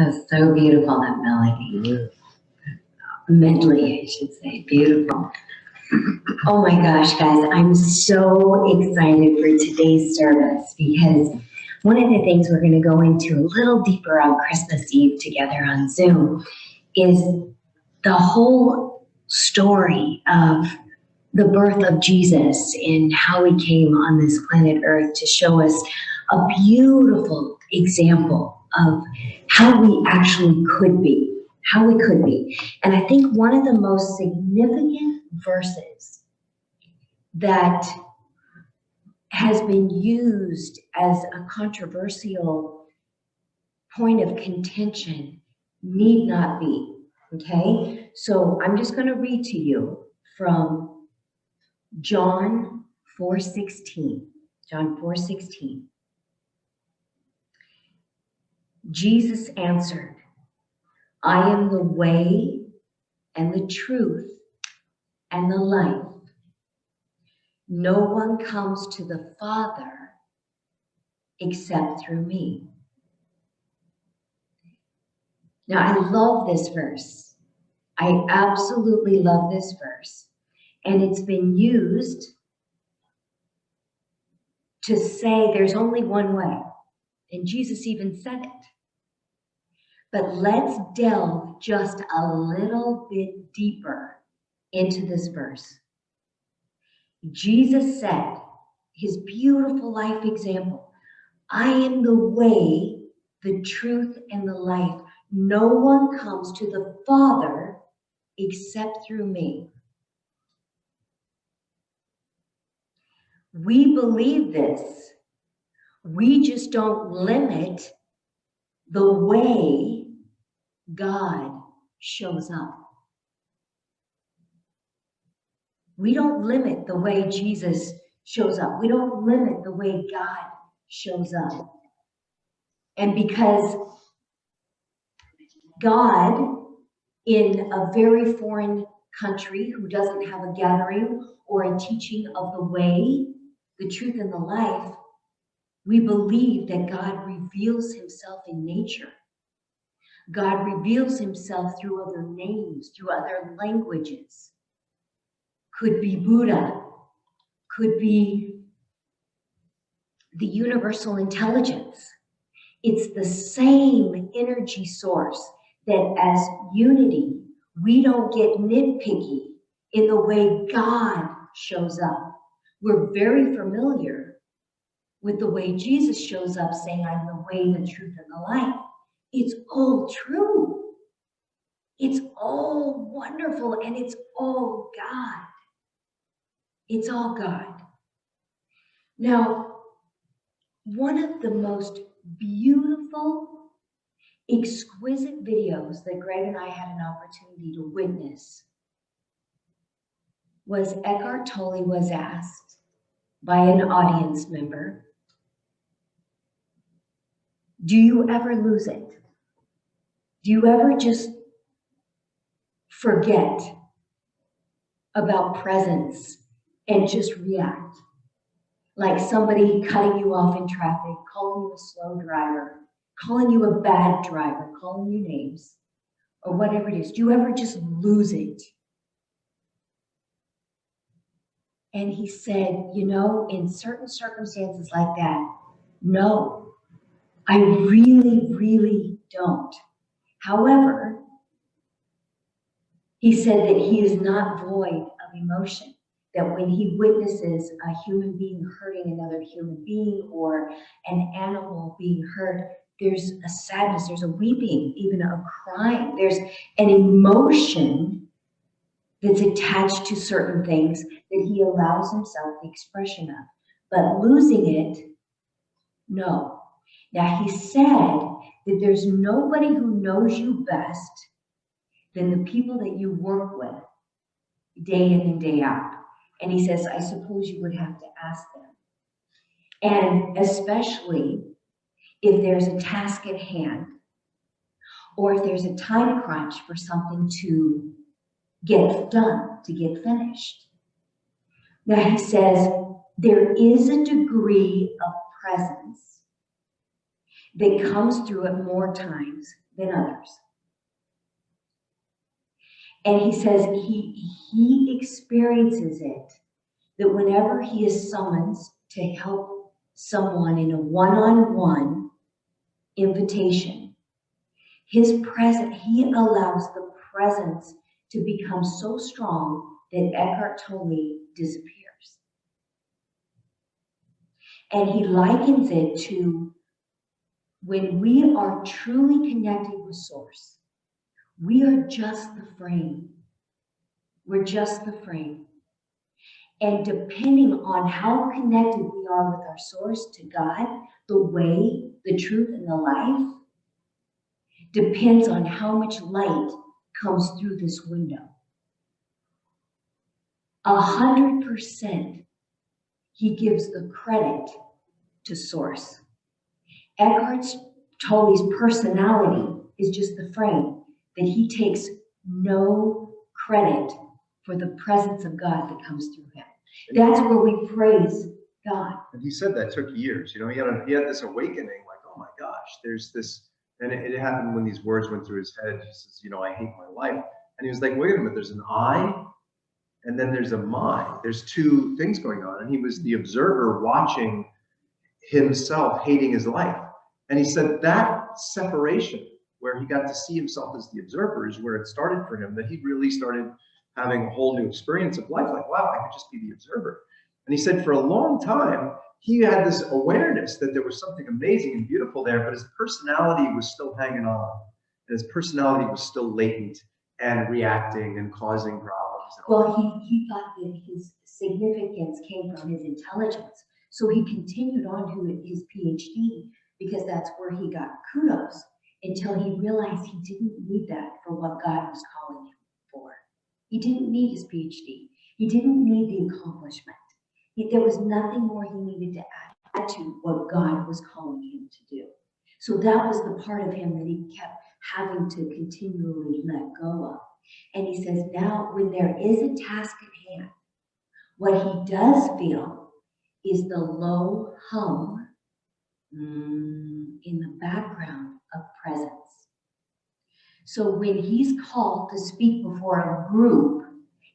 That's so beautiful, that melody. Yeah. Medley, I should say. Beautiful. Oh my gosh, guys, I'm so excited for today's service because one of the things we're going to go into a little deeper on Christmas Eve together on Zoom is the whole story of the birth of Jesus and how he came on this planet Earth to show us a beautiful example of how we actually could be, how we could be. And I think one of the most significant verses that has been used as a controversial point of contention need not be, okay? So I'm just going to read to you from John 4:16. John 4:16. Jesus answered, I am the way and the truth and the life. No one comes to the Father except through me. Now, I love this verse. I absolutely love this verse. And it's been used to say there's only one way. And Jesus even said it. But let's delve just a little bit deeper into this verse. Jesus said, his beautiful life example, I am the way, the truth, and the life. No one comes to the Father except through me. We believe this. We just don't limit the way God shows up. We don't limit the way Jesus shows up. We don't limit the way God shows up. And because God, in a very foreign country who doesn't have a gathering or a teaching of the way, the truth, and the life, we believe that God reveals himself in nature. God reveals himself through other names, through other languages. Could be Buddha, could be the universal intelligence. It's the same energy source that as unity, we don't get nitpicky in the way God shows up. We're very familiar with the way Jesus shows up, saying, I'm the way, the truth, and the life. It's all true. It's all wonderful, and it's all God. It's all God. Now, one of the most beautiful, exquisite videos that Greg and I had an opportunity to witness was Eckhart Tolle was asked by an audience member, do you ever lose it? Do you ever just forget about presence and just react? Like somebody cutting you off in traffic, calling you a slow driver, calling you a bad driver, calling you names, or whatever it is. Do you ever just lose it? And he said, you know, in certain circumstances like that, no, I really, really don't. However, he said that he is not void of emotion, that when he witnesses a human being hurting another human being or an animal being hurt, there's a sadness, there's a weeping, even a crying. There's an emotion that's attached to certain things that he allows himself the expression of. But losing it, no. Now, he said that there's nobody who knows you best than the people that you work with day in and day out. And he says, I suppose you would have to ask them. And especially if there's a task at hand, or if there's a time crunch for something to get done, to get finished. Now he says, there is a degree of presence that comes through at more times than others. And he says he experiences it, that whenever he is summoned to help someone in a one-on-one invitation, he allows the presence to become so strong that Eckhart Tolle disappears. And he likens it to when we are truly connected with Source, we are just the frame. We're just the frame. And depending on how connected we are with our Source, to God, the way, the truth, and the life, depends on how much light comes through this window. 100%, he gives the credit to Source. Eckhart Tolle's personality is just the frame, that he takes no credit for the presence of God that comes through him. That's where we praise God. And he said that took years. You know, he had this awakening, like, oh my gosh, there's this, and it happened when these words went through his head. He says, you know, I hate my life. And he was like, wait a minute, there's an I, and then there's a my. There's two things going on. And he was the observer watching himself hating his life. And he said that separation, where he got to see himself as the observer, is where it started for him, that he really started having a whole new experience of life. Like, wow, I could just be the observer. And he said for a long time, he had this awareness that there was something amazing and beautiful there, but his personality was still hanging on. And his personality was still latent and reacting and causing problems. Well, he thought that his significance came from his intelligence. So he continued on to his PhD because that's where he got kudos, until he realized he didn't need that for what God was calling him for. He didn't need his PhD. He didn't need the accomplishment. There was nothing more he needed to add to what God was calling him to do. So that was the part of him that he kept having to continually let go of. And he says, now when there is a task at hand, what he does feel is the low hum in the background of presence. So when he's called to speak before a group,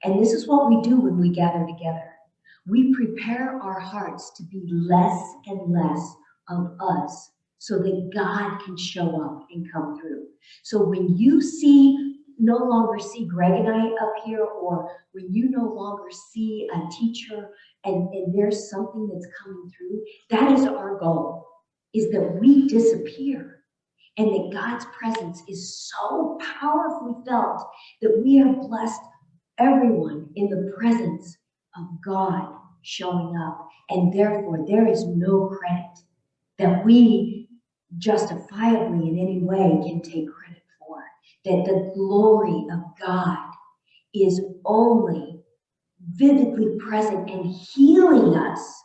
and this is what we do when we gather together, we prepare our hearts to be less and less of us so that God can show up and come through. So when you no longer see Greg and I up here, or when you no longer see a teacher and there's something that's coming through, that is our goal, is that we disappear and that God's presence is so powerfully felt that we have blessed everyone in the presence of God showing up. And therefore, there is no credit that we justifiably in any way can take credit for. That the glory of God is only vividly present and healing us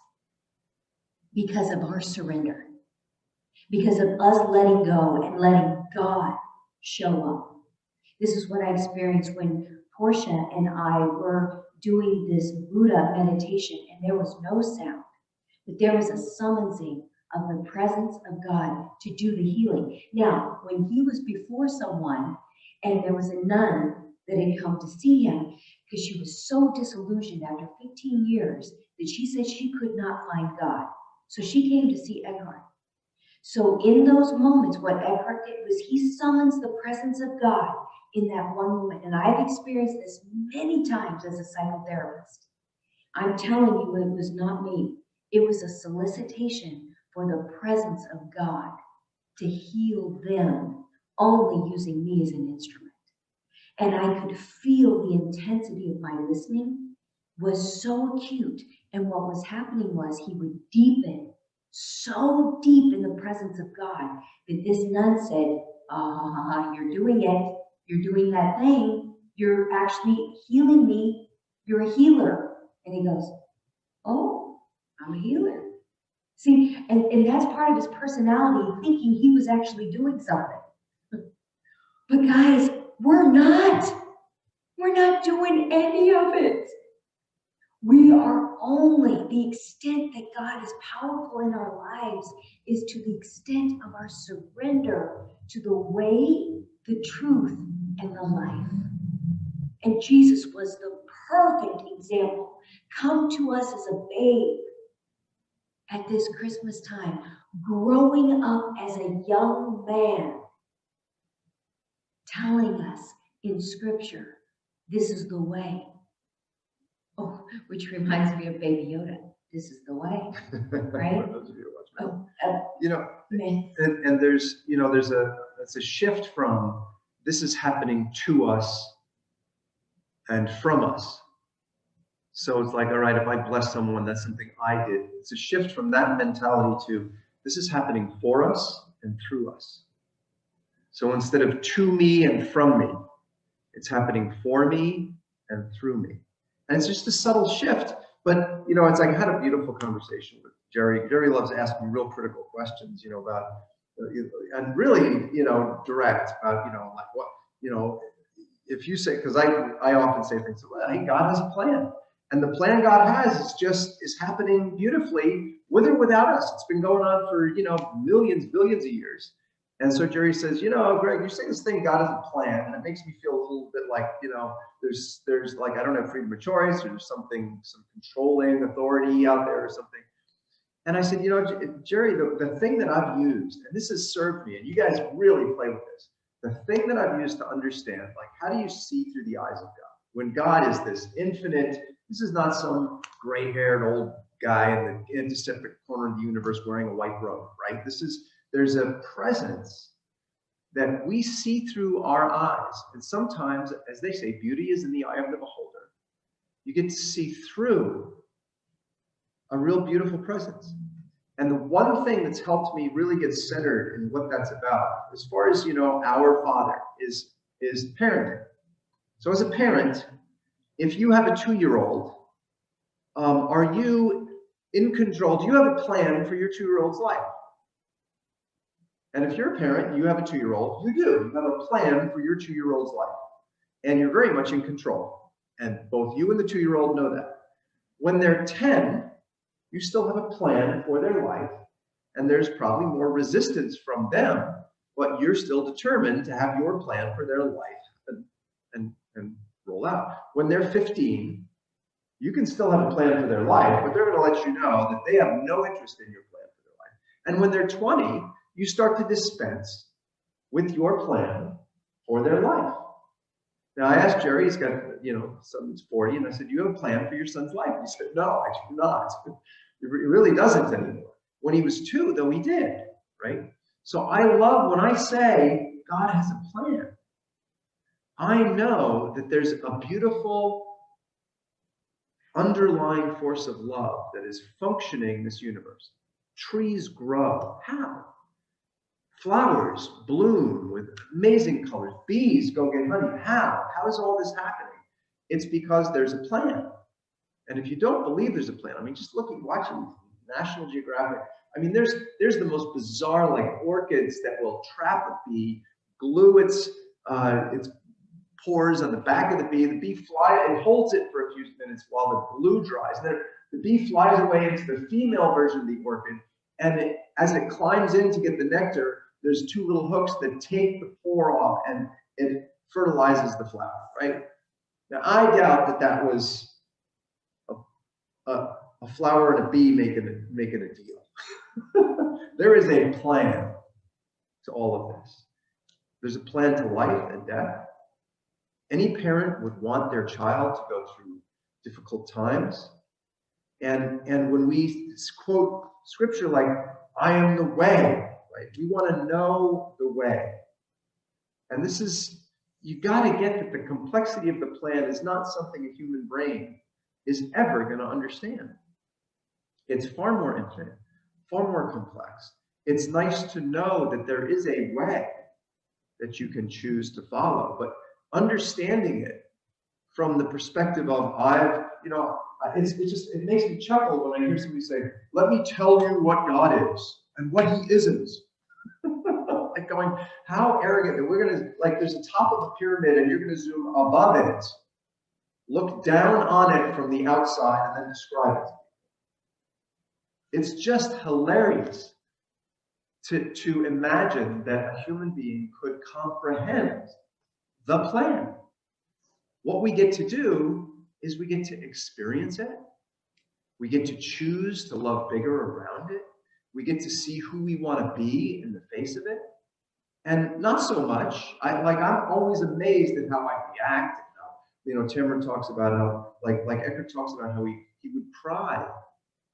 because of our surrender, because of us letting go and letting God show up. This is what I experienced when Portia and I were doing this Buddha meditation, and there was no sound, but there was a summoning of the presence of God to do the healing. Now, when he was before someone, and there was a nun that had come to see him, because she was so disillusioned after 15 years that she said she could not find God. So she came to see Eckhart. So in those moments, what Eckhart did was he summons the presence of God in that one moment. And I've experienced this many times as a psychotherapist. I'm telling you, it was not me. It was a solicitation for the presence of God to heal them, only using me as an instrument. And I could feel the intensity of my listening was so acute. And what was happening was he would deepen so deep in the presence of God that this nun said, you're doing it. You're doing that thing. You're actually healing me. You're a healer. And he goes, oh, I'm a healer. See, and that's part of his personality, thinking he was actually doing something. But guys, we're not. We're not doing any of it. We are only, the extent that God is powerful in our lives is to the extent of our surrender to the way, the truth, and the life. And Jesus was the perfect example. Come to us as a babe at this Christmas time, growing up as a young man, telling us in Scripture, this is the way. Oh, which reminds me of Baby Yoda. This is the way, right? Oh, you know, myth. and there's it's a shift from this is happening to us and from us. So it's like, all right, if I bless someone, that's something I did. It's a shift from that mentality to this is happening for us and through us. So instead of to me and from me, it's happening for me and through me. And it's just a subtle shift. But, it's like I had a beautiful conversation with Jerry. Jerry loves asking real critical questions, about, and really, direct about, like what, if you say, because I often say things, well, hey, God has a plan. And the plan God has is happening beautifully with or without us. It's been going on for, millions, billions of years. And so Jerry says, Greg, you say this thing, God has a plan, and it makes me feel a little bit like, there's like, I don't have freedom of choice, or there's some controlling authority out there or something. And I said, Jerry, the thing that I've used, and this has served me, and you guys really play with this, the thing that I've used to understand, like, how do you see through the eyes of God? When God is this infinite, this is not some gray-haired old guy in the antiseptic corner of the universe wearing a white robe, right? There's a presence that we see through our eyes. And sometimes, as they say, beauty is in the eye of the beholder. You get to see through a real beautiful presence. And the one thing that's helped me really get centered in what that's about, as far as, our Father, is parenting. So as a parent, if you have a 2-year-old, are you in control? Do you have a plan for your 2-year-old's life? And if you're a parent, you have a 2-year-old, you do. You have a plan for your 2-year-old's life. And you're very much in control. And both you and the 2-year-old know that. When they're 10, you still have a plan for their life. And there's probably more resistance from them, but you're still determined to have your plan for their life and roll out. When they're 15, you can still have a plan for their life, but they're going to let you know that they have no interest in your plan for their life. And when they're 20, you start to dispense with your plan for their life. Now, I asked Jerry, he's got, son that's 40, and I said, do you have a plan for your son's life? He said, no, I do not. It really doesn't anymore. When he was 2, though, he did, right? So I love when I say God has a plan. I know that there's a beautiful underlying force of love that is functioning in this universe. Trees grow. How? Flowers bloom with amazing colors. Bees go get honey. How? How is all this happening? It's because there's a plan. And if you don't believe there's a plan, just watching National Geographic. There's the most bizarre, like orchids that will trap a bee, glue its pores on the back of the bee. The bee flies, it holds it for a few minutes while the glue dries. And then the bee flies away into the female version of the orchid. And as it climbs in to get the nectar, there's 2 little hooks that take the pore off and it fertilizes the flower, right? Now, I doubt that was a flower and a bee making a deal. There is a plan to all of this. There's a plan to life and death. Any parent would want their child to go through difficult times. And when we quote scripture like, I am the way, right? We want to know the way. And you got to get that the complexity of the plan is not something a human brain is ever going to understand. It's far more infinite, far more complex. It's nice to know that there is a way that you can choose to follow, but understanding it from the perspective of it makes me chuckle when I hear somebody say, let me tell you what God is and what he isn't. Like going, how arrogant that we're going to, like there's a top of a pyramid and you're going to zoom above it, look down on it from the outside and then describe it. It's just hilarious. to imagine that a human being could comprehend the plan. What we get to do is we get to experience it. We get to choose to love bigger around it. We get to see who we want to be in the face of it. And not so much. I'm always amazed at how I react. Tamara talks about how, like Eckhart talks about how he would cry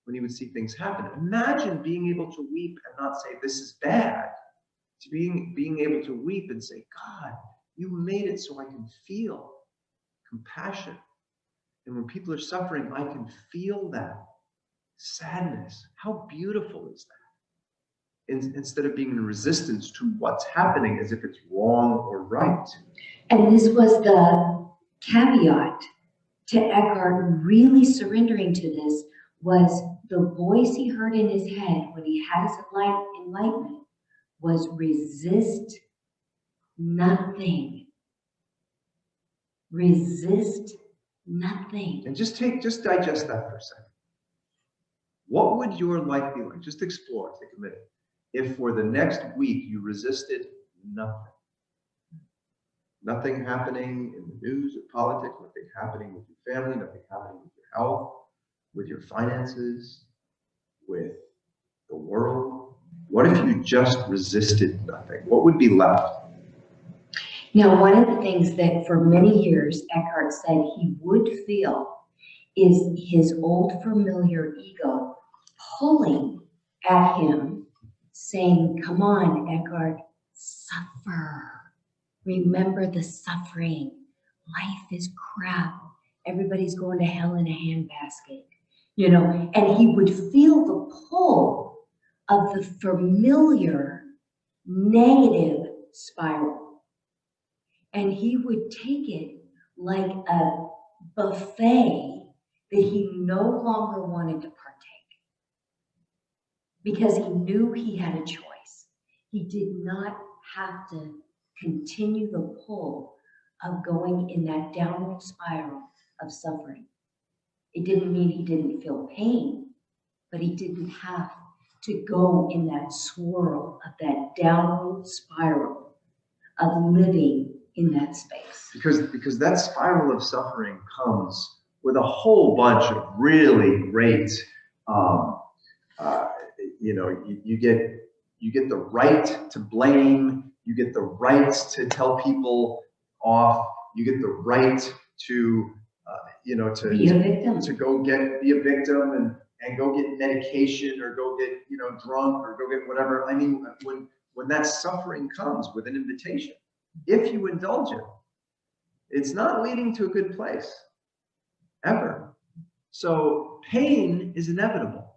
when he would see things happen. Imagine being able to weep and not say, this is bad. To being able to weep and say, God, you made it so I can feel compassion. And when people are suffering, I can feel that sadness. How beautiful is that? Instead of being in resistance to what's happening as if it's wrong or right. And this was the caveat to Eckhart really surrendering to this, was the voice he heard in his head when he had his enlightenment was resist nothing. Resist nothing. And just digest that for a second. What would your life be like? Just explore, take a minute. If for the next week you resisted nothing. Nothing happening in the news or politics, nothing happening with your family, nothing happening with your health, with your finances, with the world. What if you just resisted nothing? What would be left? Now, one of the things that for many years Eckhart said he would feel is his old familiar ego pulling at him, saying, come on, Eckhart, suffer. Remember the suffering. Life is crap. Everybody's going to hell in a handbasket, and he would feel the pull of the familiar negative spiral. And he would take it like a buffet that he no longer wanted to partake because he knew he had a choice. He did not have to continue the pull of going in that downward spiral of suffering. It didn't mean he didn't feel pain, but he didn't have to go in that swirl of that downward spiral of living in that space. Because that spiral of suffering comes with a whole bunch of really great, you get the right to blame, you get the right to tell people off, you get the right to be a victim, to go be a victim and go get medication or go get drunk or go get whatever. I mean, when that suffering comes with an invitation, if you indulge it, it's not leading to a good place ever. So pain is inevitable.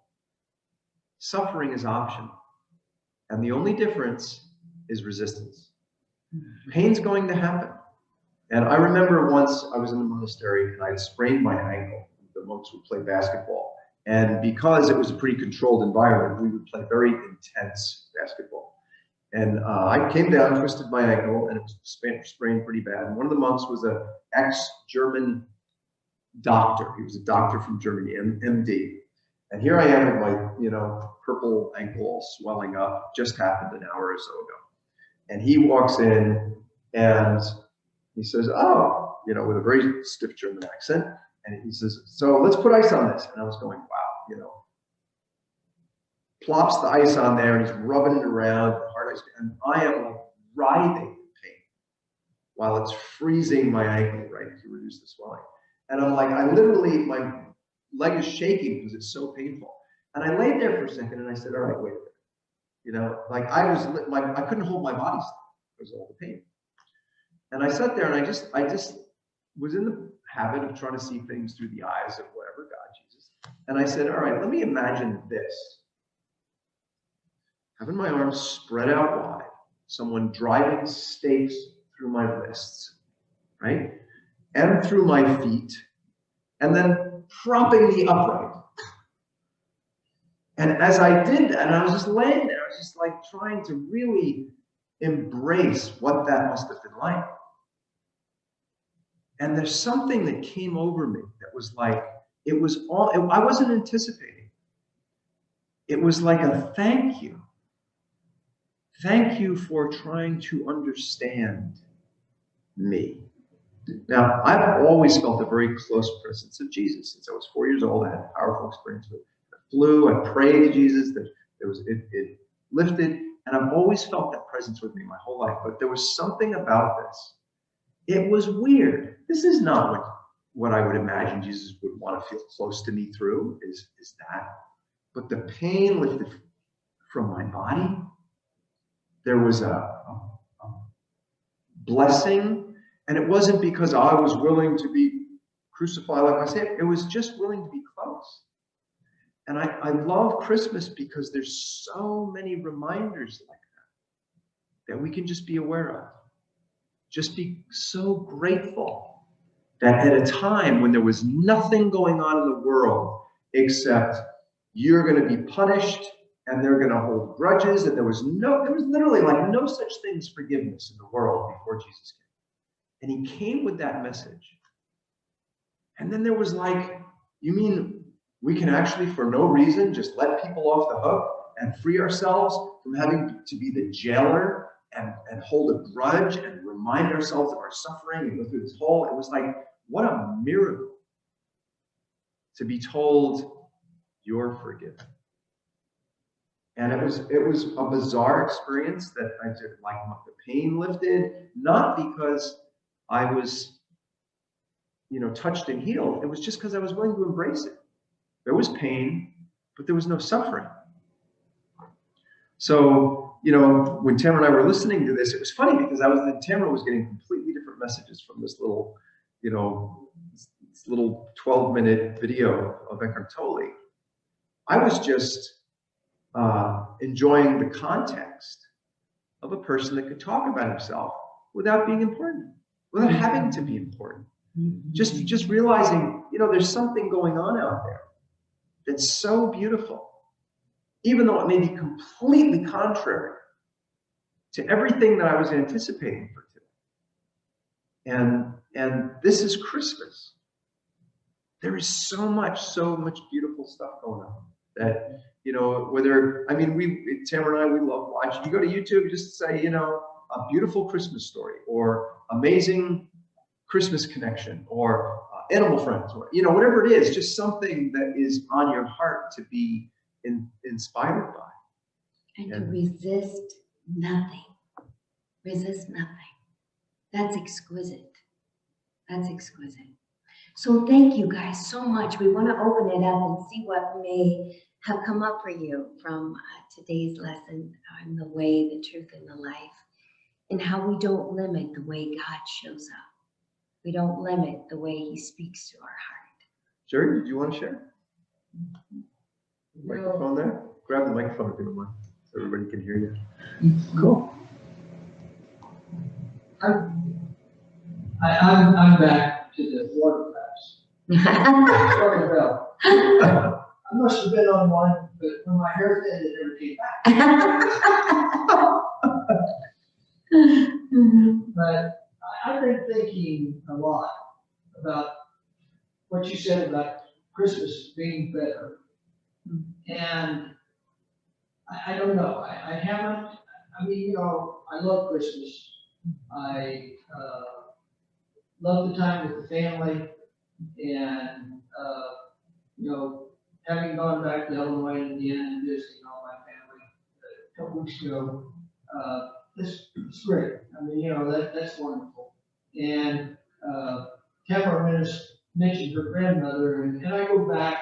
Suffering is optional. And the only difference is resistance. Pain's going to happen. And I remember once I was in the monastery and I had sprained my ankle. The monks would play basketball. And because it was a pretty controlled environment, we would play very intense basketball. And I came down, twisted my ankle, and it was sprained pretty bad. And one of the monks was an ex-German doctor. He was a doctor from Germany, MD. And here I am with my, purple ankle all swelling up. Just happened an hour or so ago. And he walks in and he says, oh, with a very stiff German accent. And he says, so let's put ice on this. And I was going, wow, plops the ice on there and he's rubbing it around, hard ice. And I am like writhing in pain while it's freezing my ankle, right, to reduce the swelling. And I'm like, my leg is shaking because it's so painful. And I laid there for a second and I said, all right, wait a minute. I couldn't hold my body still because of all the pain. And I sat there and I just was in the habit of trying to see things through the eyes of whatever, God, Jesus. And I said, all right, let me imagine this. Having my arms spread out wide, someone driving stakes through my wrists, right? And through my feet, and then propping me upright. And as I did that, and I was just laying there, I was just like trying to really embrace what that must have been like. And there's something that came over me that was like, I wasn't anticipating. It was like a thank you. thank you for trying to understand me. Now, I've always felt a very close presence of Jesus since I was 4 years old. I had a powerful experience with it. I flew, I prayed to Jesus, that it lifted, and I've always felt that presence with me my whole life. But there was something about this. It was weird. This is not what I would imagine Jesus would want to feel close to me through, is that. But the pain lifted from my body. There was a blessing, and it wasn't because I was willing to be crucified like I said. It was just willing to be close. And I love Christmas because there's so many reminders like that we can just be aware of. Just be so grateful that at a time when there was nothing going on in the world except you're going to be punished and they're going to hold grudges, and there was literally like no such thing as forgiveness in the world before Jesus came. And he came with that message. And then there was like, you mean we can actually for no reason just let people off the hook and free ourselves from having to be the jailer and hold a grudge and remind ourselves of our suffering and go through this whole, it was like, what a miracle to be told you're forgiven. And it was a bizarre experience that I did, like the pain lifted, not because I was, touched and healed. It was just because I was willing to embrace it. There was pain, but there was no suffering. So, when Tamara and I were listening to this, it was funny because Tamara was getting completely different messages from this little, this little 12-minute video of Eckhart Tolle. I was just enjoying the context of a person that could talk about himself without being important, without having to be important. Just realizing, there's something going on out there that's so beautiful, even though it may be completely contrary to everything that I was anticipating for today. And this is Christmas. There is so much beautiful stuff going on that, Tamara and I, we love watching. You go to YouTube, just say, a beautiful Christmas story, or amazing Christmas connection, or animal friends, or, whatever it is, just something that is on your heart to be inspired by. And to resist nothing. Resist nothing. That's exquisite. That's exquisite. So thank you guys so much. We want to open it up and see what may have come up for you from today's lesson on the way, the truth, and the life, and how we don't limit the way God shows up. We don't limit the way he speaks to our heart. Jerry, did you want to share? Microphone there? Grab the microphone if you don't mind, so everybody can hear you. Cool. I'm back to the water fast. Sorry, Bill. I must have been on one, but when my hair thinned, it never came back. But I've been thinking a lot about what you said about Christmas being better. And I don't know. I haven't, I love Christmas. I love the time with the family. And, having gone back to Illinois and Indiana and visiting all my family a couple weeks ago, it's great. That's wonderful. And Tamara mentioned her grandmother, and I go back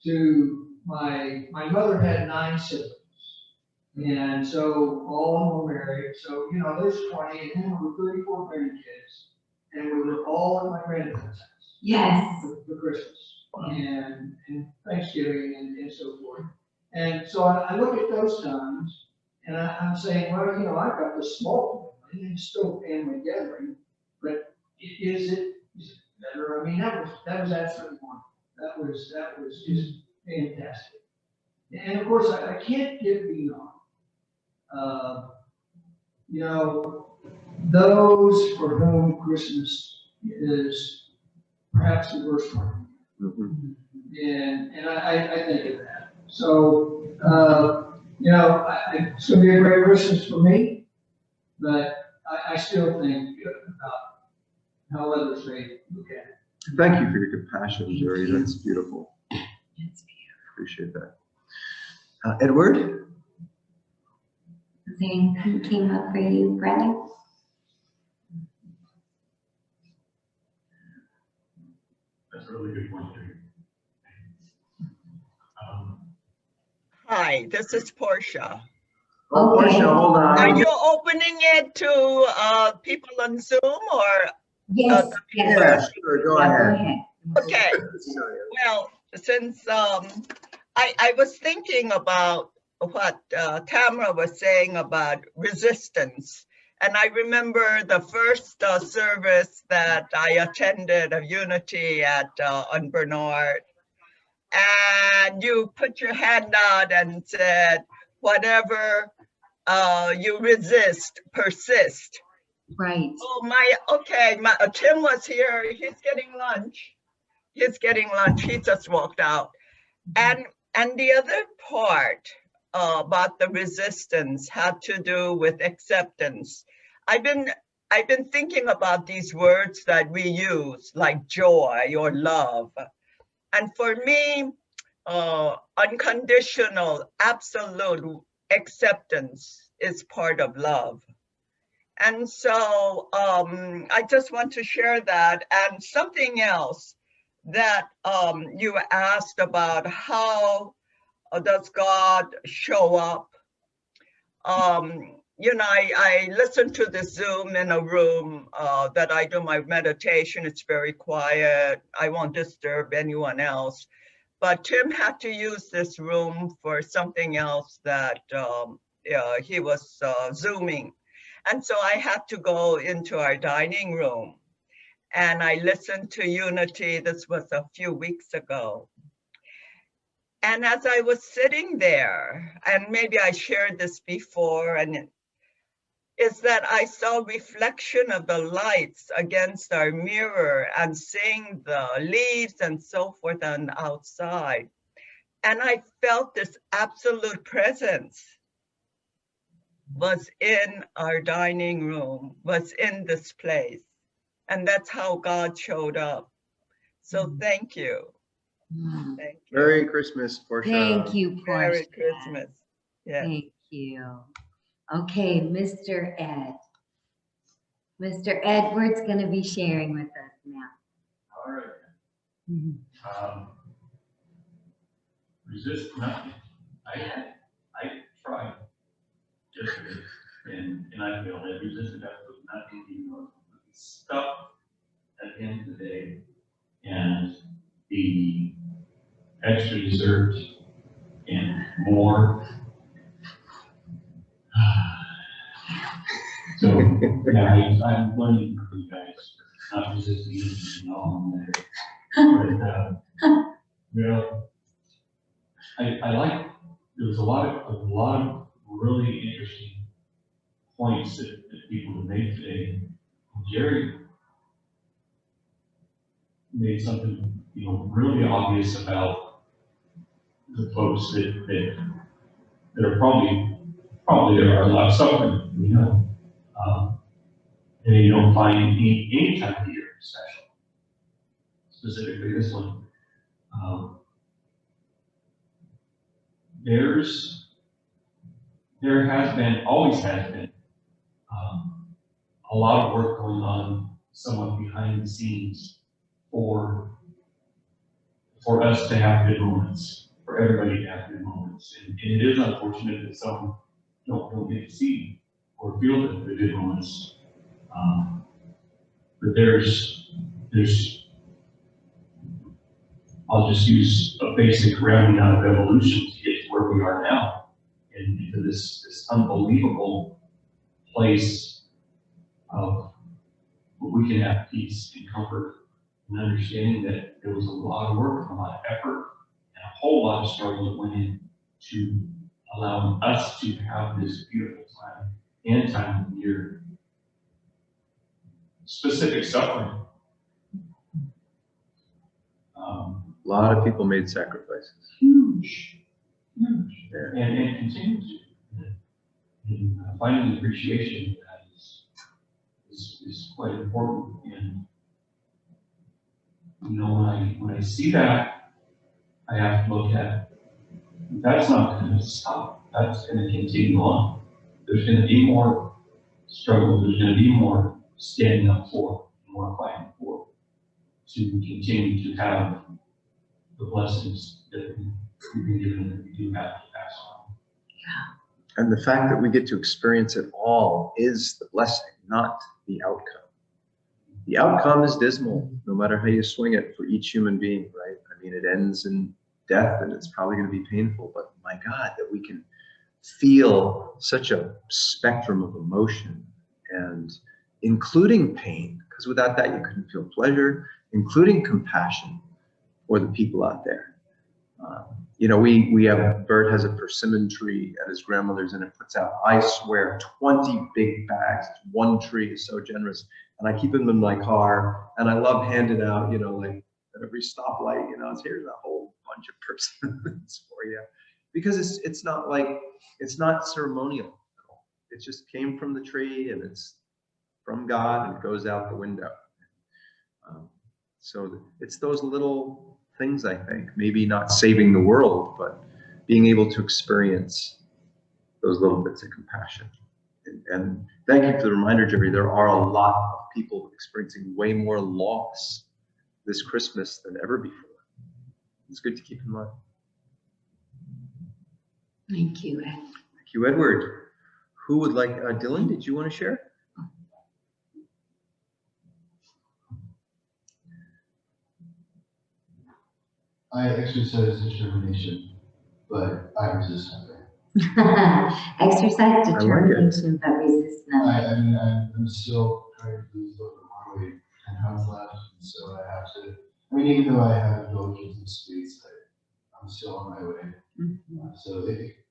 to my mother had 9 siblings. And so all of them were married. So, there's 20, and then there were 34 grandkids. And we were all in my grandmother's house. Yes. For Christmas and Thanksgiving and so forth. And so I look at those times and I'm saying, well, I've got this small family and it's still a family gathering, but is it better? That was absolutely wonderful. That was just fantastic. And of course I can't get beyond, those for whom Christmas is perhaps the worst one. And I think of that. So you know, it's gonna be a great Christmas for me, but I still think about how others may look at it. Thank you for your compassion, Jerry. That's beautiful. That's Appreciate that. Edward? Thing came up for you, Bradley. That's a really good point, Jerry. Hi, this is Portia. Oh, Okay. Portia, hold Are on. you opening it to people on Zoom or? Yes, yes. Yeah, sure, go Yeah, ahead. Okay, well, since I was thinking about what Tamara was saying about resistance. And I remember the first service that I attended of Unity at on Bernard. And you put your hand out and said, whatever you resist, persist. Right. Oh, okay, Tim was here, he's getting lunch. He just walked out. And the other part about the resistance had to do with acceptance. I've been thinking about these words that we use, like joy or love. And for me, unconditional, absolute acceptance is part of love. And so I just want to share that. And something else that you asked about, how does God show up? You know, I listen to the Zoom in a room that I do my meditation. It's very quiet. I won't disturb anyone else. But Tim had to use this room for something else that he was Zooming. And so I had to go into our dining room and I listened to Unity. This was a few weeks ago. And as I was sitting there, and maybe I shared this before, and is that I saw reflection of the lights against our mirror and seeing the leaves and so forth on outside. And I felt this absolute presence was in our dining room, was in this place. And that's how God showed up. So thank you. Thank you. Merry Christmas, Portia. Thank you, Portia. Merry Christmas. Yeah. Thank you. Okay, Mr. Ed. Mr. Edward's going to be sharing with us now. All right. Mhm. Resist nothing. I tried yesterday, and I failed. I resisted absolutely nothing, even though I was stuck at the end of the day, and the extra dessert and more. So yeah, I'm learning from you guys, not resisting anything all there. But you know, I like, there was a lot of really interesting points that people have made today. Jerry made something, you know, really obvious about the folks that are probably there are a lot of suffering, you know. And you don't find any time of year special, specifically this one. There has been, always has been, a lot of work going on somewhat behind the scenes for us to have good moments, for everybody to have good moments. And it is unfortunate that some don't get to see or feel the good moments. But there's, I'll just use a basic rounding out of evolution to get to where we are now, and into this unbelievable place of where we can have peace and comfort and understanding that there was a lot of work, a lot of effort, and a whole lot of struggle that went in to allowing us to have this beautiful time and time of year. Specific suffering. A lot of people made sacrifices. Huge and continue to. And finding appreciation for that is quite important. And you know, when I see that, I have to look at that's not going to stop. That's going to continue on. There's going to be more struggle. There's going to be more standing up for, more fighting for, to continue to have the blessings that we've been given that we do have to pass on. And the fact that we get to experience it all is the blessing, not the outcome. The outcome is dismal, no matter how you swing it for each human being, right? I mean, it ends in death and it's probably going to be painful, but my God, that we can feel such a spectrum of emotion, and including pain, because without that you couldn't feel pleasure, including compassion for the people out there. You know, we have, Bert has a persimmon tree at his grandmother's, and it puts out, I swear, 20 big bags. One tree is so generous, and I keep them in my car, and I love handing out, you know, like at every stoplight, you know, here's a whole bunch of persimmons for you, because it's not like, it's not ceremonial at all. It just came from the tree, and it's from God, and it goes out the window. So it's those little things, I think, maybe not saving the world, but being able to experience those little bits of compassion. And thank you for the reminder, Jerry. There are a lot of people experiencing way more loss this Christmas than ever before. It's good to keep in mind. Thank you, Ed. Thank you, Edward. Who would like, Dylan, did you want to share? I exercise determination, but I resist nothing. Exercise determination, but resist nothing. I mean, I'm still trying to lose over my weight, 10 pounds left, and so I have to. I mean, even though I have indulgence in sweets, I'm still on my way. Mm-hmm. So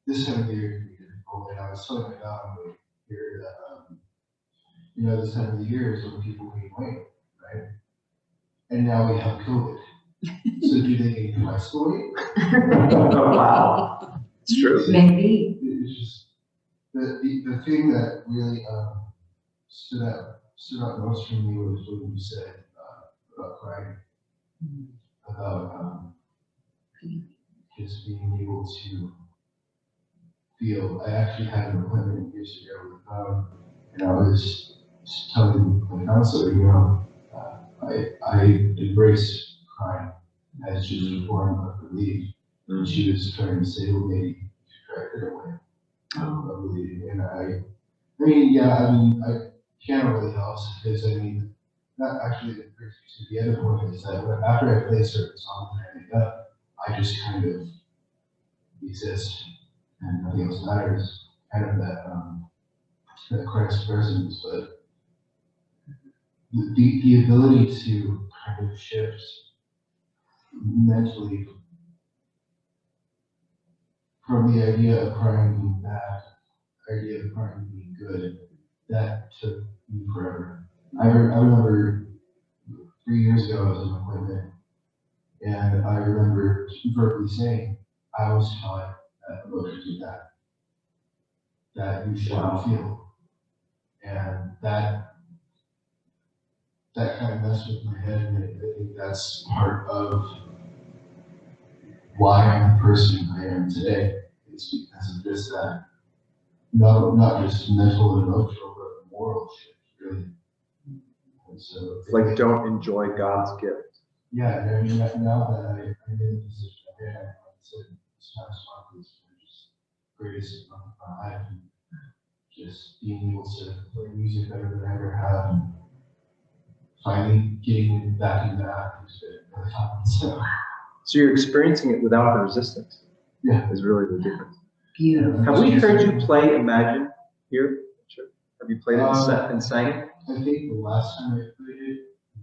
this time of the year can be difficult. And I was telling my family here that, you know, this time of the year is when people gain weight, right? And now we have COVID. So do they gain my story? Wow, it's true. Maybe. It's just the thing that really stood out most for me was what you said about crying, about just being able to feel. I actually had an appointment years ago with and I was telling my counselor, you know, I embrace crying as just a form of relief. And she was trying to say, well, maybe try to get away of relief. And I mean, yeah, I mean, I can't really help because I mean, not actually the other point is that after I play a certain song and I make up, I just kind of exist and nothing else matters. Kind of that Christ presence, but the ability to kind of shift mentally from the idea of crying being bad, idea of crying being good, that took me forever. I remember 3 years ago I was in an appointment, and I remember verbally saying, I was taught that emotions are bad, that you shouldn't feel. And that kind of messed with my head, and I think that's part of why I'm the person I am today. It's because of this, that not just mental and emotional, but moral shift, really. And so It's like, don't enjoy God's gift. yeah, I mean, now that I'm in the position I'm in, I said this past month is just greatest month of my life, and just being able to play music better than I ever have, and finally getting back in that has been really fun. So you're experiencing it without the resistance. Yeah, is really the difference. Beautiful. Have we heard you play Imagine here? Sure. Have you played it and sang it? I think the last time I played it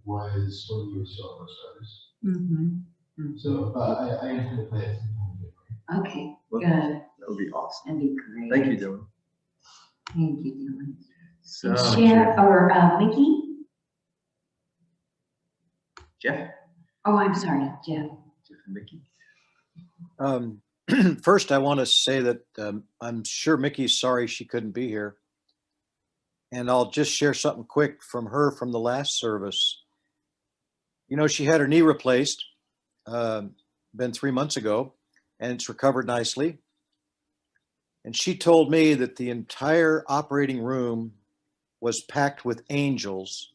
was when you were still at Stars. Mm-hmm. So I intend to play it sometime. Okay, Well, good. That would be awesome. That'd be great. Thank you, Dylan. Thank you, Dylan. So, And Sharon, or Mickey? Jeff? Oh, I'm sorry, Jeff. Jeff and Mickey. First, I want to say that I'm sure Mickey's sorry she couldn't be here. And I'll just share something quick from her from the last service. You know, she had her knee replaced, been 3 months ago, and it's recovered nicely. And she told me that the entire operating room was packed with angels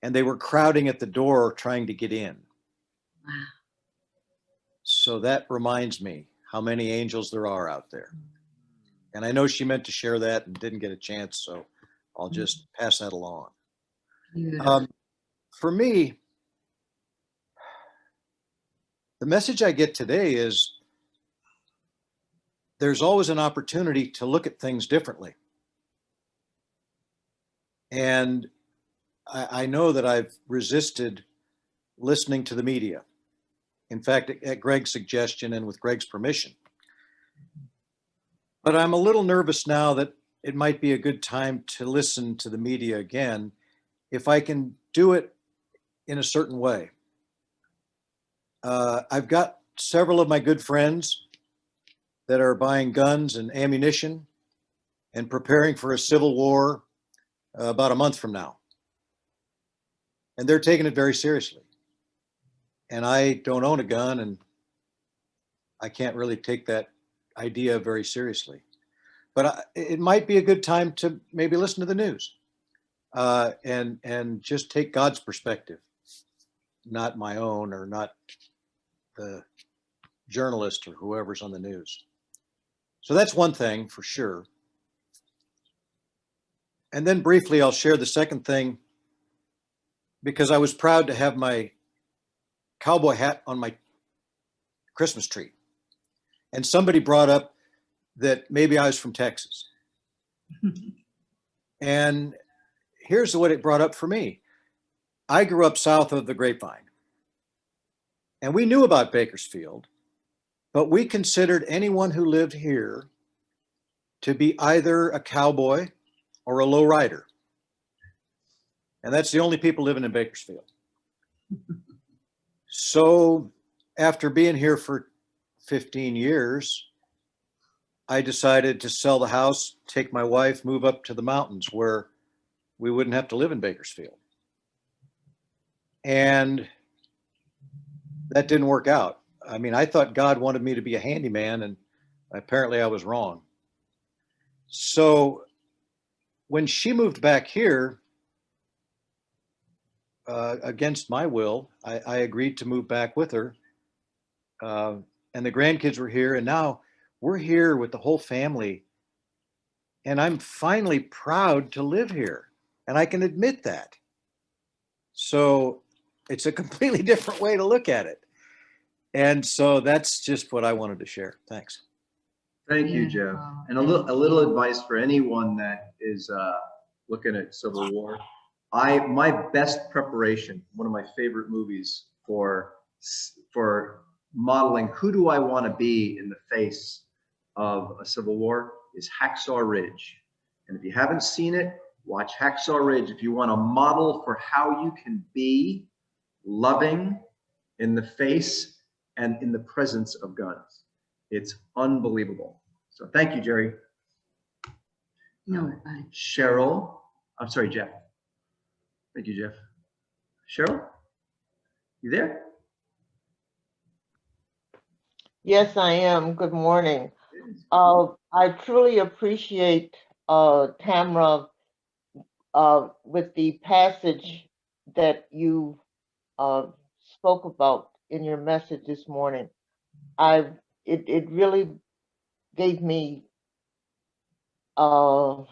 and they were crowding at the door trying to get in. Wow. So that reminds me how many angels there are out there. And I know she meant to share that and didn't get a chance, so I'll just pass that along. For me, the message I get today is there's always an opportunity to look at things differently. And I know that I've resisted listening to the media. In fact, at Greg's suggestion and with Greg's permission. But I'm a little nervous now that it might be a good time to listen to the media again, if I can do it in a certain way. I've got several of my good friends that are buying guns and ammunition and preparing for a civil war about a month from now. And they're taking it very seriously. And I don't own a gun, and I can't really take that idea very seriously. But it might be a good time to maybe listen to the news and just take God's perspective, not my own or not the journalist or whoever's on the news. So that's one thing for sure. And then briefly, I'll share the second thing, because I was proud to have my cowboy hat on my Christmas tree. And somebody brought up that maybe I was from Texas. And here's what it brought up for me. I grew up south of the Grapevine. And we knew about Bakersfield, but we considered anyone who lived here to be either a cowboy or a low rider. And that's the only people living in Bakersfield. So after being here for 15 years, I decided to sell the house, take my wife, move up to the mountains where we wouldn't have to live in Bakersfield. And that didn't work out. I mean, I thought God wanted me to be a handyman, and apparently I was wrong. So when she moved back here, against my will, I agreed to move back with her. And the grandkids were here, and now we're here with the whole family. And I'm finally proud to live here, and I can admit that. So it's a completely different way to look at it. And so that's just what I wanted to share. Thanks. Thank you, Jeff. And a little advice for anyone that is looking at Civil War. My best preparation, one of my favorite movies for modeling who do I want to be in the face of a Civil War is Hacksaw Ridge. And if you haven't seen it, watch Hacksaw Ridge. If you want a model for how you can be loving in the face and in the presence of guns. It's unbelievable. So thank you, Jerry. No, Cheryl, I'm sorry, Jeff. Thank you, Jeff. Cheryl, you there? Yes, I am. Good morning. I truly appreciate Tamara with the passage that you spoke about in your message this morning. It really gave me some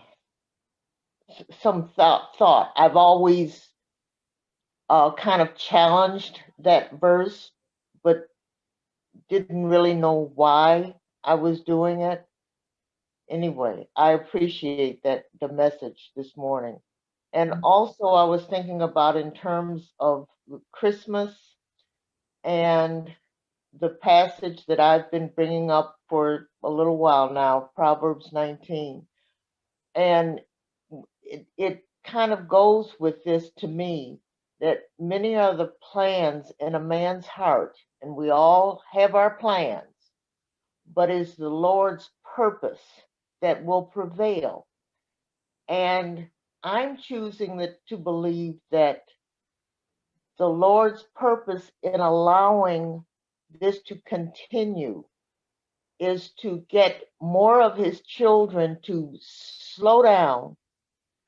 thought. I've always kind of challenged that verse, but didn't really know why I was doing it. Anyway, I appreciate the message this morning. And also I was thinking about in terms of Christmas and the passage that I've been bringing up for a little while now, Proverbs 19. And it kind of goes with this to me, that many are the plans in a man's heart, and we all have our plans, but is the Lord's purpose that will prevail. And I'm choosing to believe that the Lord's purpose in allowing this to continue is to get more of his children to slow down,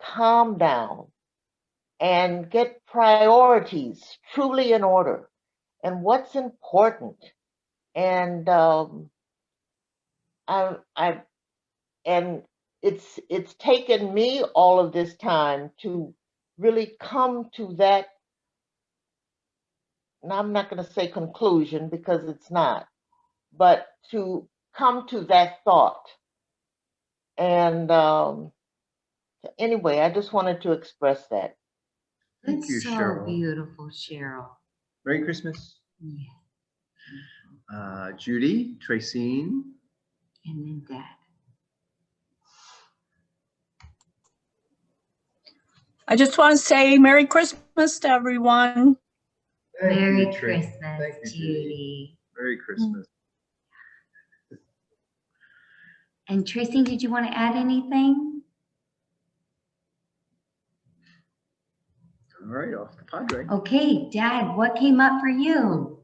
calm down, and get priorities truly in order and what's important. And and it's taken me all of this time to really come to that. And I'm not going to say conclusion because it's not, but to come to that thought. And anyway, I just wanted to express that. Thank That's you, so Cheryl. beautiful, Cheryl. Merry Christmas. Yeah. Judy, Tracine. And then Dad. I just want to say Merry Christmas to everyone. Thank Merry you, Tracy. Christmas, Thank you, Judy. Merry Christmas. And Tracy, did you want to add anything? All right, off the Padre. Okay, Dad, what came up for you?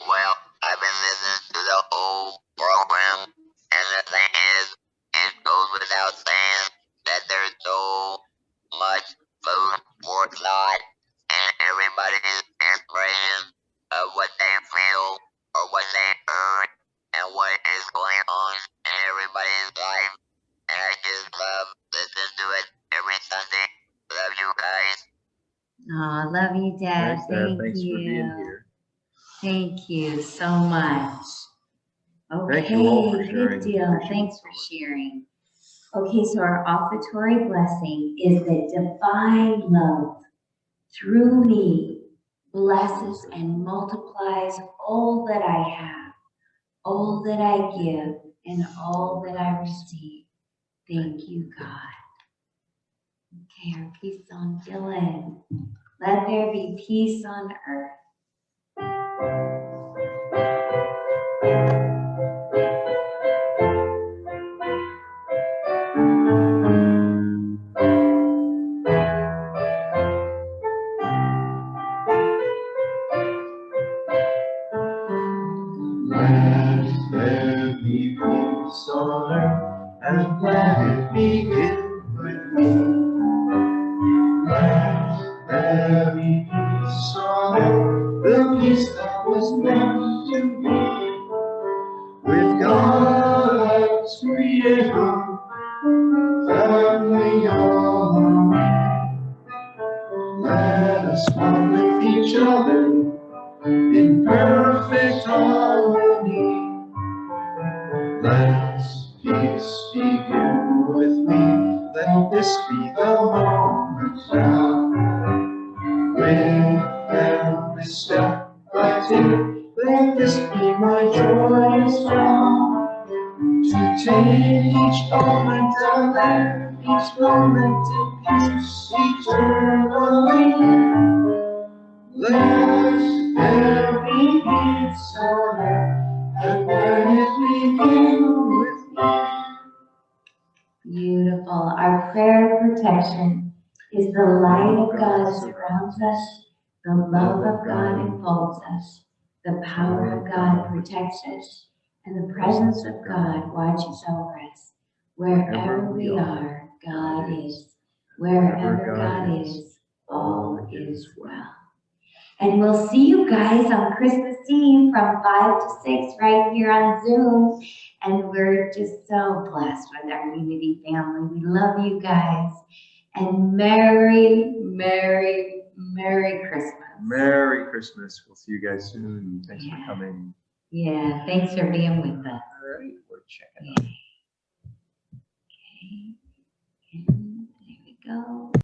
Well, I've been listening to the whole program, and the thing is, it goes without saying that there's so much food for thought, and everybody is praying of what they feel or what they heard and what is going on in everybody's life. And I just love listening to it every Sunday. Love you guys. Oh, love you, Dad. Thanks, Dad. Thank Thanks you. for being here. Thank you so much. Okay, Thank you all for sharing. good deal. Appreciate it Thanks so for much. sharing. Okay, so our offertory blessing is that divine love through me blesses and multiplies all that I have, all that I give, and all that I receive. Thank you, God. Okay, our peace on Dylan. Let there be peace on earth. Let there be peace on earth, and let it begin with me. Let there be peace on earth, the peace that was meant to be. With God as creator, family all around. Let us walk with each other in perfect harmony. Let peace begin with me. Let this be the moment now. With every step I take, let this be my joyous vow. To take each moment and let each moment in peace eternally. Let there be peace on earth, and let it begin with me. Beautiful. Our prayer of protection is the light of God surrounds us, the love of God enfolds us, the power of God protects us, and the presence of God watches over us. Wherever we are, God is. Wherever God is, all is well. And we'll see you guys on Christmas Eve from 5 to 6 right here on Zoom. And we're just so blessed with our Unity family. We love you guys. And Merry, Merry, Merry Christmas. Merry Christmas. We'll see you guys soon. Thanks for coming. Yeah, thanks for being with us. All right, we're checking out. Okay, and there we go.